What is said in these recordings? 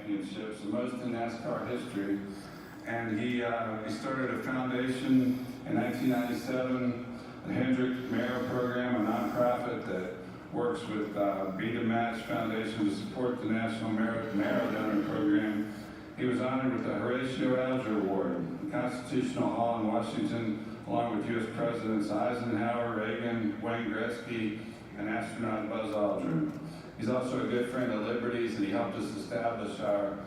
championships, the most in NASCAR history. And he started a foundation in 1997, the Hendrick Marrow Program, a nonprofit that works with Beat a Match Foundation to support the National Marrow Donor Program. He was honored with the Horatio Alger Award, the Constitutional Hall in Washington, along with U.S. Presidents Eisenhower, Reagan, Wayne Gretzky, and astronaut Buzz Aldrin. He's also a good friend of Liberty's, and he helped us establish our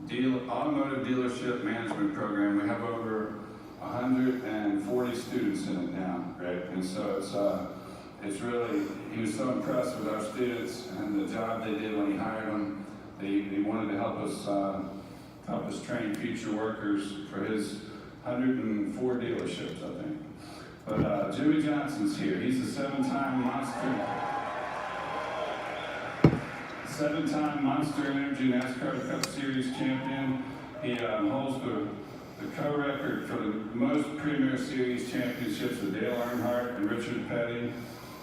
automotive dealership management program. We have over 140 students in it now, right? And so it's really, he was so impressed with our students and the job they did when he hired them. He wanted to help us train future workers for his 104 dealerships, I think. But Jimmy Johnson's here. He's a seven-time Monster Energy NASCAR Cup Series champion. He holds the co-record for the most Premier Series championships with Dale Earnhardt and Richard Petty.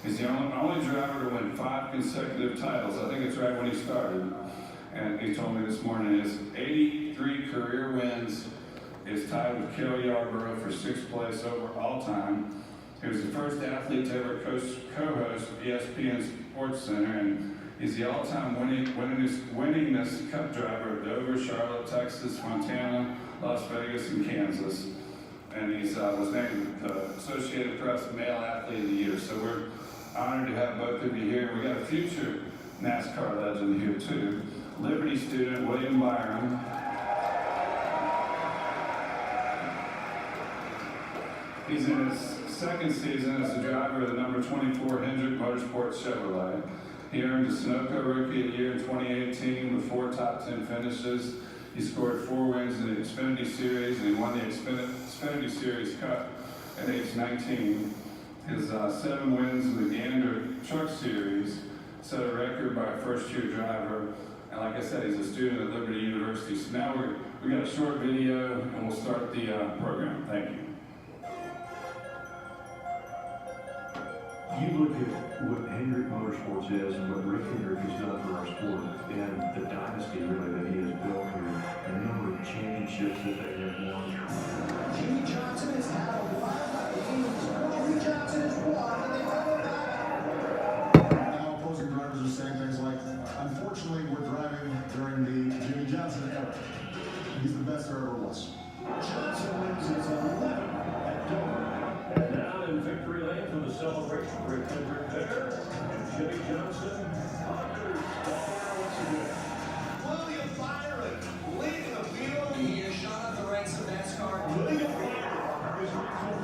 He's the only driver to win 5 consecutive titles. I think it's right when he started. And he told me this morning his 83 career wins is tied with Cale Yarborough for 6th place over all time. He was the first athlete to ever co-host ESPN Sports Center, and he's the all-time winningest Cup driver of Dover, Charlotte, Texas, Montana, Las Vegas, and Kansas. And he was named the Associated Press Male Athlete of the Year. So we're honored to have both of you here. We got a future NASCAR legend here too, Liberty student William Byron. He's in his 2nd season as a driver of the number 24 Hendrick Motorsports Chevrolet. He earned the Sunoco Rookie of the Year in 2018 with 4 top 10 finishes. He scored 4 wins in the Xfinity Series, and he won the Xfinity Series Cup at age 19. His 7 wins in the Gander Truck Series set a record by a first-year driver. And like I said, he's a student at Liberty University. So now we got a short video, and we'll start the program. Thank you. You look at what Hendrick Motorsports is and what Rick Hendrick has done for our sport and the dynasty really that he has built here and the number of championships that they have won. Jimmy Johnson is out of line by the Eagles. Jimmy Johnson is one, and they run it back. Now opposing drivers are saying things like, unfortunately, we're driving during the Jimmy Johnson era. He's the best there ever was. Johnson wins his 11th at Dover. And now in victory lane for the celebration, Rick Hendrick there, and Jimmy Johnson, Hunter Star once again. William Byron leading the field. He has shot up the ranks of NASCAR. William Byron is to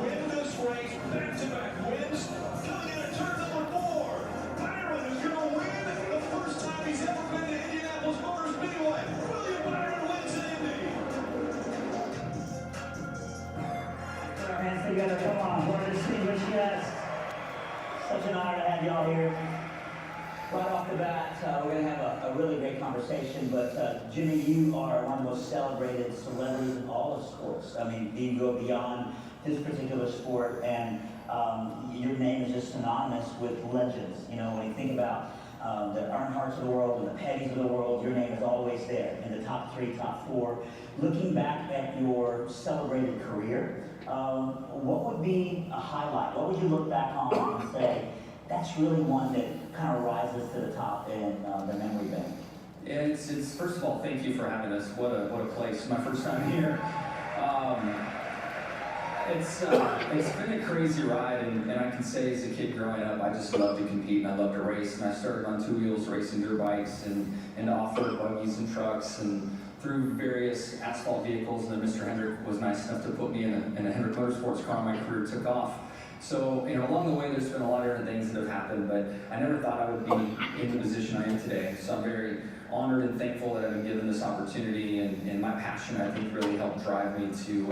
win this race, back-to-back wins, coming in at turn number 4. Byron is going to win the first time he's ever been to Indianapolis Motor Speedway. William Byron wins Indy. Put our hands together, come on, we're to see what she has. Such an honor to have y'all here. Right off the bat, we're going to have a really great conversation, but Jimmy, you are one of the most celebrated celebrities in all of sports. I mean, you go beyond this particular sport, and your name is just synonymous with legends. You know, when you think about the Earnhardts of the world and the Pettys of the world, your name is always there in the top 3, top 4. Looking back at your celebrated career, what would be a highlight? What would you look back on and say, that's really one that kind of rises to the top in the memory bank? Yeah, it's first of all, thank you for having us. What a place. My first time here. It's been a crazy ride, and I can say as a kid growing up, I just loved to compete and I loved to race. And I started on 2 wheels racing dirt bikes and off-road buggies and trucks and through various asphalt vehicles. And then Mr. Hendrick was nice enough to put me in a Hendrick Motorsports car. My career took off. So, you know, along the way, there's been a lot of different things that have happened, but I never thought I would be in the position I am today. So I'm very honored and thankful that I've been given this opportunity, and my passion, I think, really helped drive me to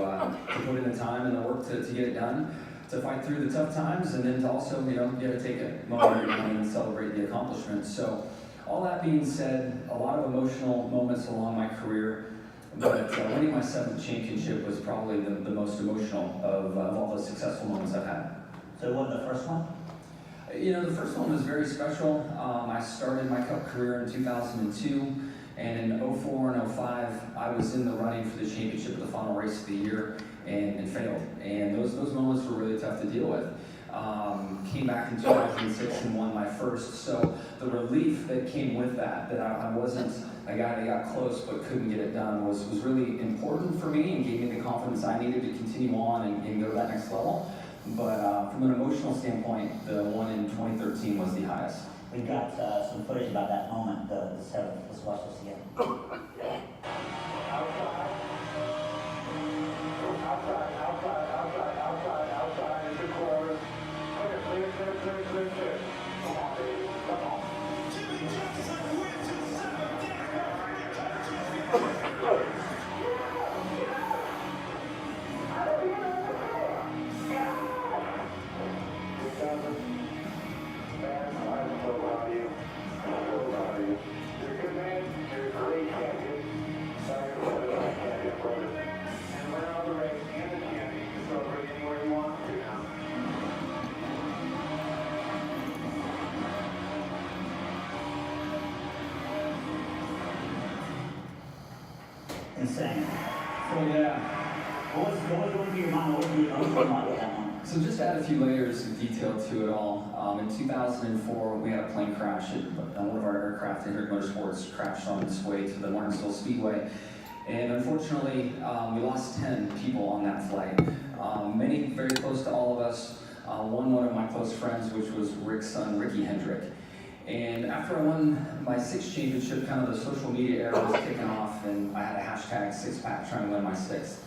put in the time and the work to get it done, to fight through the tough times, and then to also, you know, be able to take a moment and celebrate the accomplishments. So all that being said, a lot of emotional moments along my career, but winning my 7th championship was probably the most emotional of all the successful moments I've had. So what, the first one? You know, the first one was very special. I started my Cup career in 2002, and in 04 and 05, I was in the running for the championship at the final race of the year and failed. And those moments were really tough to deal with. Came back in 2006 and won my first. So the relief that came with that I wasn't a guy that got close but couldn't get it done was really important for me and gave me the confidence I needed to continue on and go to that next level. But from an emotional standpoint, the one in 2013 was the highest. We've got some footage about that moment, the 7th. Let's watch this again. Outside, into corners. Clear. Come on, baby, come on. Jimmy Johnson wins his 7th NASCAR championship. Man, I'm so proud of you. I'm so proud of you. You're a good man. You're a great champion. Sorry for the champion, brother. And we're on the race and the champion. You can celebrate anywhere you want to now. Insane. So yeah. What was going through your mind? What were you emotional about that moment? So just to add a few layers of detail to it all, in 2004 we had a plane crash. One of our aircraft, Hendrick Motorsports, crashed on its way to the Martinsville Speedway. And unfortunately, we lost 10 people on that flight. Many very close to all of us. One of my close friends, which was Rick's son, Ricky Hendrick. And after I won my 6th championship, kind of the social media era was kicking off, and I had a hashtag 6-pack trying to win my 6th.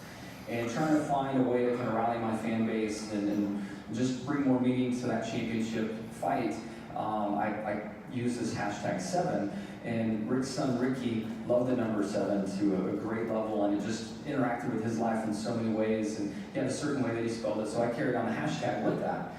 And trying to find a way to kind of rally my fan base and just bring more meaning to that championship fight, I used this hashtag 7. And Rick's son Ricky loved the number 7 to a great level, and it just interacted with his life in so many ways, and he had a certain way that he spelled it, so I carried on the hashtag with that.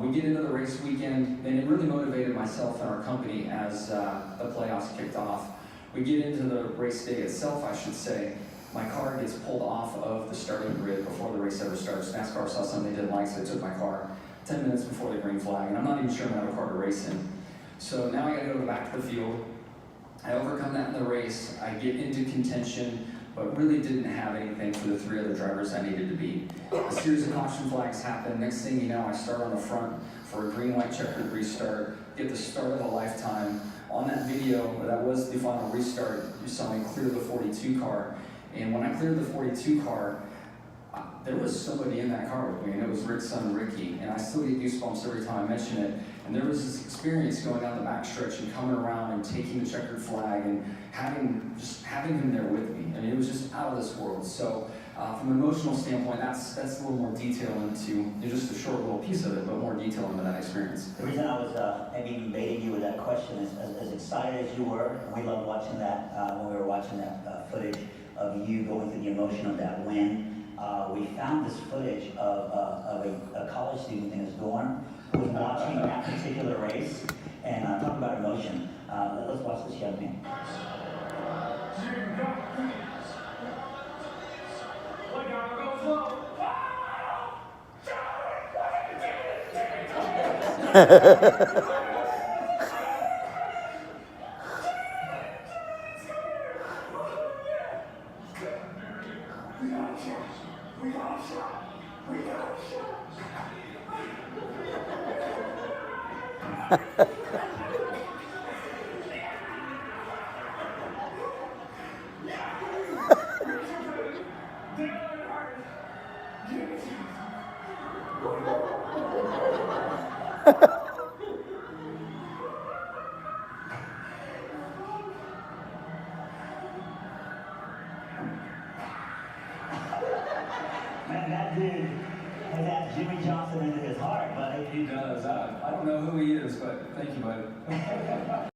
We get into the race weekend, and it really motivated myself and our company as the playoffs kicked off. We get into the race day itself, I should say. My car gets pulled off of the starting grid before the race ever starts. NASCAR saw something they didn't like, so they took my car 10 minutes before the green flag, and I'm not even sure I'm gonna have a car to race in. So now I gotta go to the back of the field. I overcome that in the race. I get into contention, but really didn't have anything for the 3 other drivers I needed to beat. A series of caution flags happen. Next thing you know, I start on the front for a green-white checkered restart, get the start of a lifetime. On that video, that was the final restart, you saw me clear the 42 car. And when I cleared the 42 car, there was somebody in that car with me, and it was Rick's son, Ricky. And I still get goosebumps every time I mention it. And there was this experience going down the backstretch and coming around and taking the checkered flag and having him there with me. I mean, it was just out of this world. So from an emotional standpoint, that's a little more detail into just a short little piece of it, but more detail into that experience. The reason I was maybe baiting you with that question is as excited as you were, and we loved watching that when we were watching that footage of you going through the emotion of that win. We found this footage of a college student in his dorm who was watching that particular race, and talk about emotion. Let's watch this young man. Man, that dude has had Jimmy Johnson into his heart, buddy. He does. I don't know who he is, but thank you, bud.